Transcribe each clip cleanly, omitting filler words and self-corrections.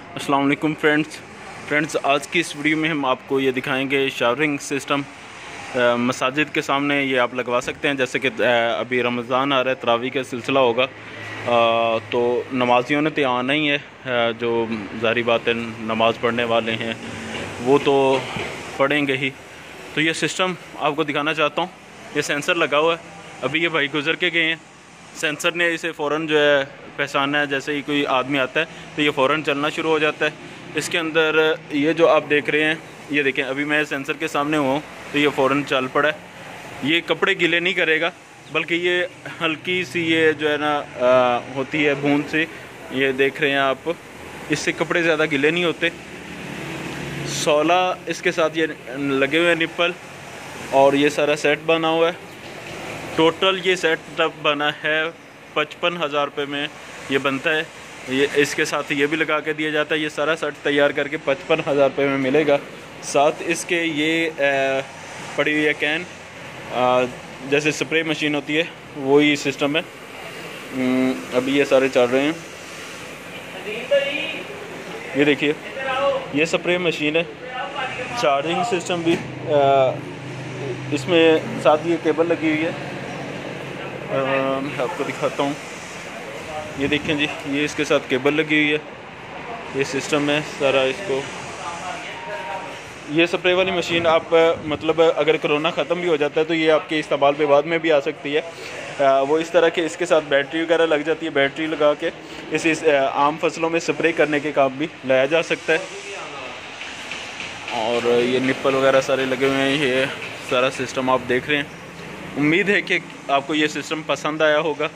अस्सलाम वालेकुम फ्रेंड्स, आज की इस वीडियो में हम आपको ये दिखाएंगे शावरिंग सिस्टम मसाजिद के सामने ये आप लगवा सकते हैं। जैसे कि अभी रमज़ान आ रहा है, तरावी का सिलसिला होगा, तो नमाजियों ने तो आना ही है। जो ज़ाहिर बात है नमाज़ पढ़ने वाले हैं वो तो पढ़ेंगे ही। तो ये सिस्टम आपको दिखाना चाहता हूँ। ये सेंसर लगा हुआ है, अभी ये भाई गुजर के गए हैं, सेंसर ने इसे फ़ौरन जो है पहचाना है। जैसे ही कोई आदमी आता है तो ये फ़ौरन चलना शुरू हो जाता है। इसके अंदर ये जो आप देख रहे हैं, ये देखें, अभी मैं सेंसर के सामने हूँ तो ये फ़ौरन चल पड़ा है। ये कपड़े गीले नहीं करेगा, बल्कि ये हल्की सी ये जो है ना होती है बूंद से, ये देख रहे हैं आप, इससे कपड़े ज़्यादा गीले नहीं होते। 16 इसके साथ ये लगे हुए हैं निप्पल, और ये सारा सेट बना हुआ है। टोटल ये सेटअप बना है 55,000 रुपये में ये बनता है। ये इसके साथ ये भी लगा के दिया जाता है। ये सारा सेट तैयार करके 55,000 रुपये में मिलेगा। साथ इसके ये पड़ी हुई है कैन, जैसे स्प्रे मशीन होती है वही सिस्टम है। अभी ये सारे चल रहे हैं। ये देखिए, ये स्प्रे मशीन है। चार्जिंग सिस्टम भी इसमें साथ ये केबल लगी हुई है। मैं आपको दिखाता हूँ, ये देखें जी, ये इसके साथ केबल लगी हुई है। ये सिस्टम है सारा। इसको ये स्प्रे वाली मशीन आप मतलब अगर कोरोना ख़त्म भी हो जाता है तो ये आपके इस्तेमाल पे बाद में भी आ सकती है। वो इस तरह के इसके साथ बैटरी वगैरह लग जाती है। बैटरी लगा के इस आम फसलों में स्प्रे करने के काम भी लाया जा सकता है। और ये निप्पल वगैरह सारे लगे हुए हैं। ये सारा सिस्टम आप देख रहे हैं। उम्मीद है कि आपको ये सिस्टम पसंद आया होगा।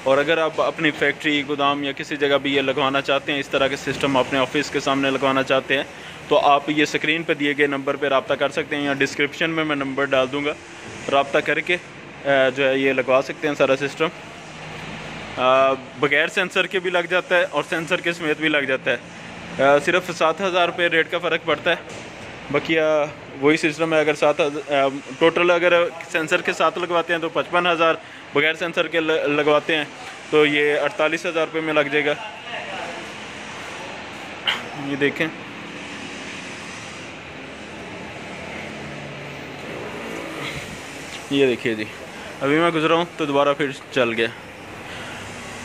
और अगर आप अपनी फैक्ट्री, गोदाम या किसी जगह भी ये लगवाना चाहते हैं, इस तरह के सिस्टम अपने ऑफिस के सामने लगवाना चाहते हैं, तो आप ये स्क्रीन पर दिए गए नंबर पर रब्ता कर सकते हैं, या डिस्क्रिप्शन में मैं नंबर डाल दूँगा। रब्ता करके जो है ये लगवा सकते हैं सारा सिस्टम। बग़ैर सेंसर के भी लग जाता है और सेंसर के समेत भी लग जाता है। सिर्फ 7,000 रुपये रेट का फ़र्क पड़ता है। बाकी वही सिस्टम है। अगर टोटल अगर सेंसर के साथ लगवाते हैं तो 55,000, बगैर सेंसर के लगवाते हैं तो ये 48,000 रुपये में लग जाएगा। ये देखें, ये देखिए जी, अभी मैं गुजरा हूँ तो दोबारा फिर चल गया।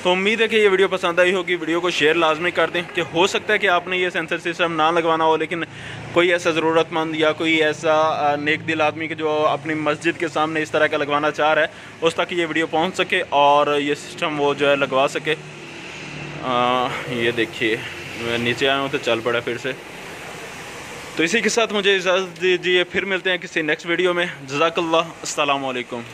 तो उम्मीद है कि ये वीडियो पसंद आई होगी। वीडियो को शेयर लाजमी कर दें। कि हो सकता है कि आपने ये सेंसर सिस्टम ना लगवाना हो, लेकिन कोई ऐसा ज़रूरतमंद या कोई ऐसा नेक दिल आदमी के जो अपनी मस्जिद के सामने इस तरह का लगवाना चाह रहा है, उस तक ये वीडियो पहुंच सके और ये सिस्टम वो जो है लगवा सके। ये देखिए, मैं नीचे आया हूँ तो चल पड़ा फिर से। तो इसी के साथ मुझे इजाज़त दीजिए, फिर मिलते हैं किसी नेक्स्ट वीडियो में। जज़ाकल्लाह, अस्सलाम वालेकुम।